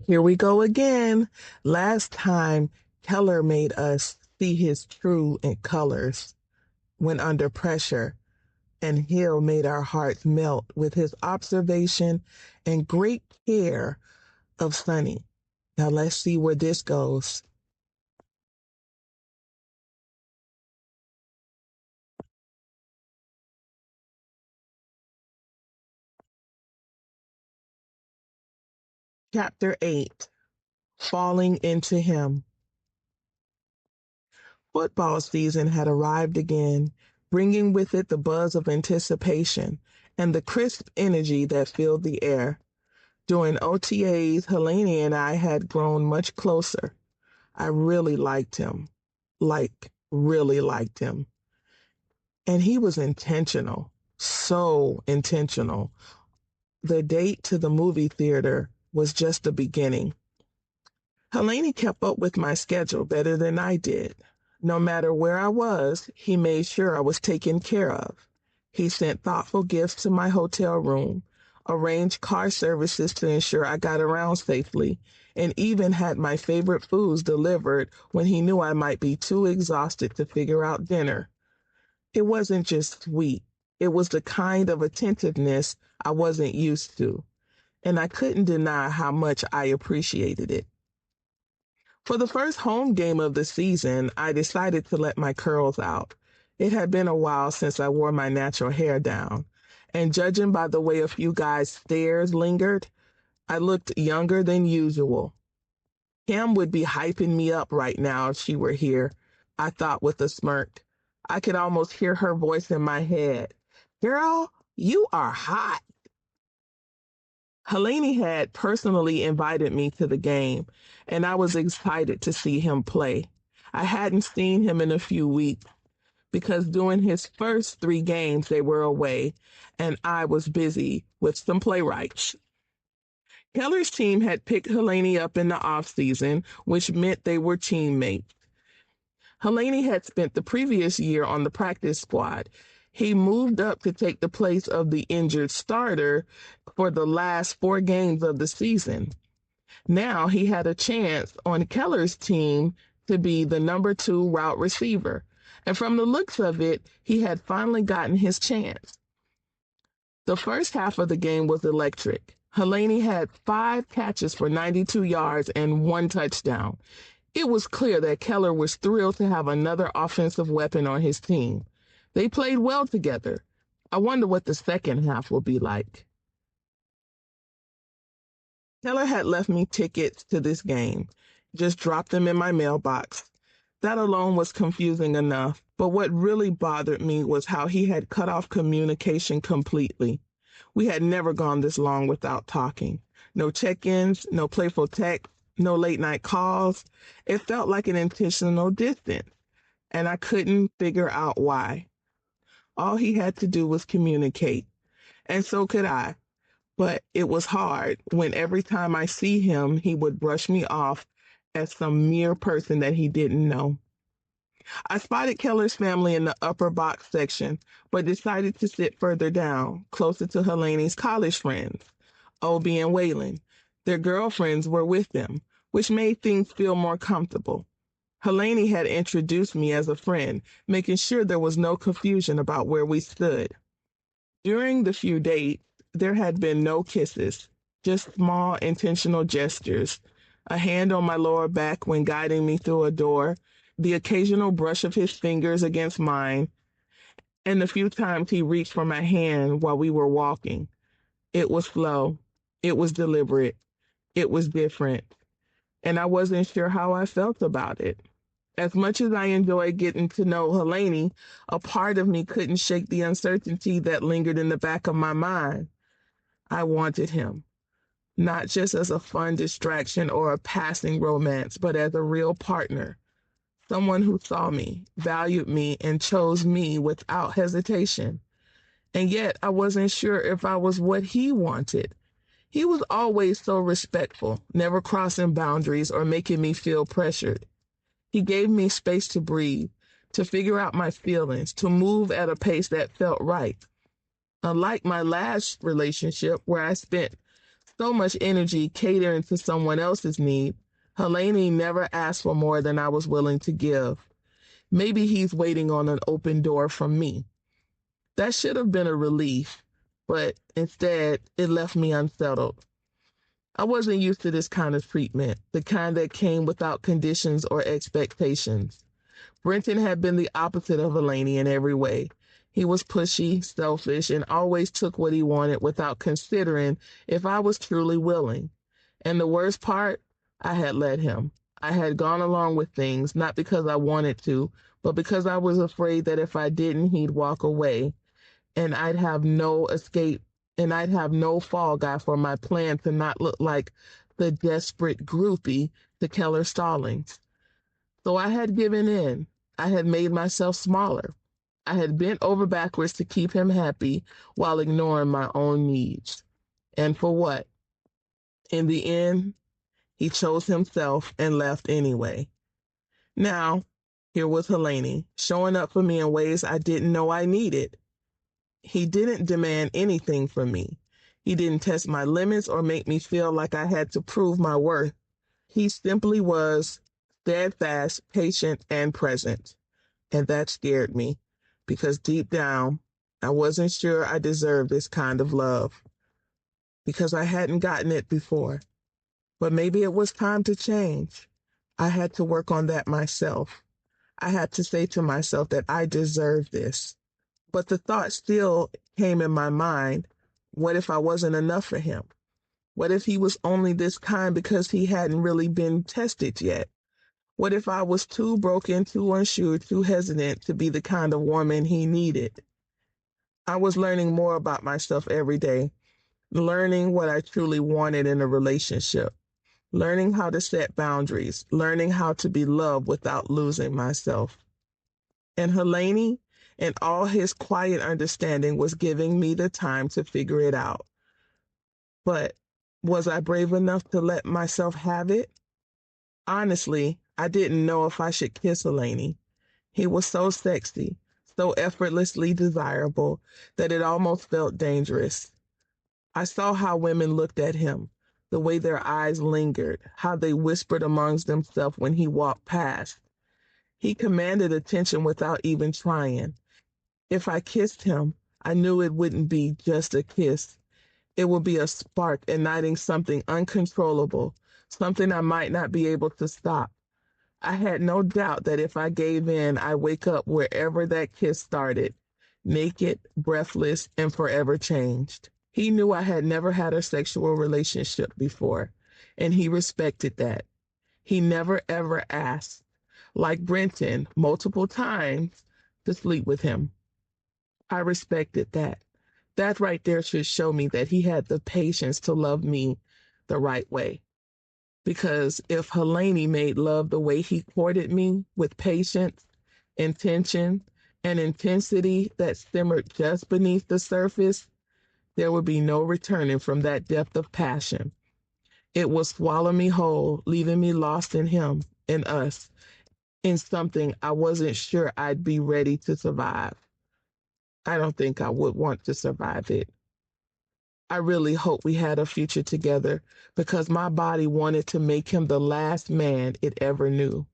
Here we go again. Last time, Keller made us see his true colors when under pressure, and Hill made our hearts melt with his observation and great care of Sunny. Now let's see where this goes. Chapter 8, Falling into Him. Football season had arrived again, bringing with it the buzz of anticipation and the crisp energy that filled the air. During OTAs, Hillaney and I had grown much closer. I really liked him. Really liked him. And he was intentional. So intentional. The date to the movie theater was just the beginning. Hillaney kept up with my schedule better than I did. No matter where I was, he made sure I was taken care of. He sent thoughtful gifts to my hotel room, arranged car services to ensure I got around safely, and even had my favorite foods delivered when he knew I might be too exhausted to figure out dinner. It wasn't just sweet. It was the kind of attentiveness I wasn't used to, and I couldn't deny how much I appreciated it. For the first home game of the season, I decided to let my curls out. It had been a while since I wore my natural hair down, and judging by the way a few guys' stares lingered, I looked younger than usual. Cam would be hyping me up right now if she were here, I thought with a smirk. I could almost hear her voice in my head. Girl, you are hot. Hillaney had personally invited me to the game, and I was excited to see him play. I hadn't seen him in a few weeks because during his first 3 games they were away, and I was busy with some playwrights. Keller's team had picked Hillaney up in the off-season, which meant they were teammates. Hillaney had spent the previous year on the practice squad. He moved up to take the place of the injured starter for the last 4 games of the season. Now he had a chance on Keller's team to be the number 2 route receiver. And from the looks of it, he had finally gotten his chance. The first half of the game was electric. Hillaney had 5 catches for 92 yards and 1 touchdown. It was clear that Keller was thrilled to have another offensive weapon on his team. They played well together. I wonder what the second half will be like. Keller had left me tickets to this game, just dropped them in my mailbox. That alone was confusing enough, but what really bothered me was how he had cut off communication completely. We had never gone this long without talking. No check-ins, no playful texts, no late-night calls. It felt like an intentional distance, and I couldn't figure out why. All he had to do was communicate, and so could I. But it was hard when every time I see him, he would brush me off as some mere person that he didn't know. I spotted Keller's family in the upper box section, but decided to sit further down, closer to Hillaney's college friends, Obie and Waylon. Their girlfriends were with them, which made things feel more comfortable. Hillaney had introduced me as a friend, making sure there was no confusion about where we stood. During the few dates, there had been no kisses, just small intentional gestures, a hand on my lower back when guiding me through a door, the occasional brush of his fingers against mine, and the few times he reached for my hand while we were walking. It was slow. It was deliberate. It was different. And I wasn't sure how I felt about it. As much as I enjoyed getting to know Hillaney, a part of me couldn't shake the uncertainty that lingered in the back of my mind. I wanted him, not just as a fun distraction or a passing romance, but as a real partner, someone who saw me, valued me, and chose me without hesitation. And yet I wasn't sure if I was what he wanted. He was always so respectful, never crossing boundaries or making me feel pressured. He gave me space to breathe, to figure out my feelings, to move at a pace that felt right. Unlike my last relationship, where I spent so much energy catering to someone else's need. Hillaney never asked for more than I was willing to give. Maybe he's waiting on an open door from me. That should have been a relief, but instead it left me unsettled. I wasn't used to this kind of treatment, the kind that came without conditions or expectations. Brenton had been the opposite of Hillaney in every way. He was pushy, selfish, and always took what he wanted without considering if I was truly willing. And the worst part, I had let him. I had gone along with things, not because I wanted to, but because I was afraid that if I didn't, he'd walk away, and I'd have no escape, and I'd have no fall guy for my plan to not look like the desperate groupie to Keller Stallings. So I had given in. I had made myself smaller. I had bent over backwards to keep him happy while ignoring my own needs. And for what? In the end, he chose himself and left anyway. Now, here was Hillaney, showing up for me in ways I didn't know I needed. He didn't demand anything from me. He didn't test my limits or make me feel like I had to prove my worth. He simply was steadfast, patient, and present. And that scared me, because deep down, I wasn't sure I deserved this kind of love, because I hadn't gotten it before. But maybe it was time to change. I had to work on that myself. I had to say to myself that I deserved this. But the thought still came in my mind, what if I wasn't enough for him? What if he was only this kind because he hadn't really been tested yet? What if I was too broken, too unsure, too hesitant to be the kind of woman he needed? I was learning more about myself every day, learning what I truly wanted in a relationship, learning how to set boundaries, learning how to be loved without losing myself. And Hillaney, in all his quiet understanding, was giving me the time to figure it out. But was I brave enough to let myself have it? Honestly, I didn't know if I should kiss Hillaney. He was so sexy, so effortlessly desirable, that it almost felt dangerous. I saw how women looked at him, the way their eyes lingered, how they whispered amongst themselves when he walked past. He commanded attention without even trying. If I kissed him, I knew it wouldn't be just a kiss. It would be a spark igniting something uncontrollable, something I might not be able to stop. I had no doubt that if I gave in, I'd wake up wherever that kiss started, naked, breathless, and forever changed. He knew I had never had a sexual relationship before, and he respected that. He never ever asked, like Brenton, multiple times, to sleep with him. I respected that. That right there should show me that he had the patience to love me the right way. Because if Hillaney made love the way he courted me, with patience, intention, and intensity that simmered just beneath the surface, there would be no returning from that depth of passion. It would swallow me whole, leaving me lost in him, in us, in something I wasn't sure I'd be ready to survive. I don't think I would want to survive it. I really hope we had a future together, because my body wanted to make him the last man it ever knew.